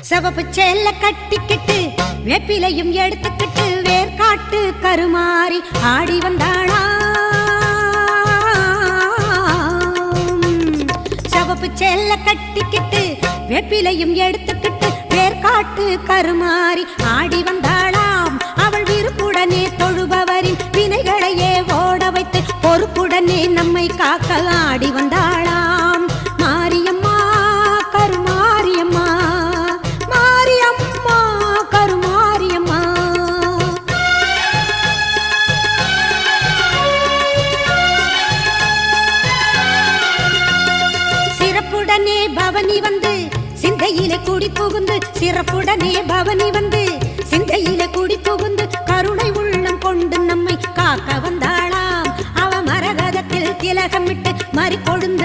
சிவப்பு சேல கட்டிக்கிட்டு வேப்பிலையும் எடுத்துக்கிட்டு வேர்காட்டு கருமாறி ஆடி வந்தாளா. சிவப்பு சேல கட்டிக்கிட்டு வேப்பிலையும் எடுத்துக்கிட்டு வேர்காட்டு கருமாறி ஆடி வந்தாளாம். அவள் விருப்புடனே தொழுபவரின் வினைகளையே ஓட வைத்து பொறுப்புடனே நம்மை காக்க ஆடி வந்தாளாம். மாரியம்மா கருமாரியம்மா, மாரியம்மா கருமாரியம்மா. சிறப்புடனே பவனி வந்து சிந்தையிலே கூடி புகுந்து, சிறப்புடனே பவனி வந்து சிந்தையிலே கூடி புகுந்து கருணை உள்ளம் கொண்டு நம்மை காக்க வந்தாளாம். அவ மரகதத்தில் திலகமிட்டு மறிக்கொழுந்து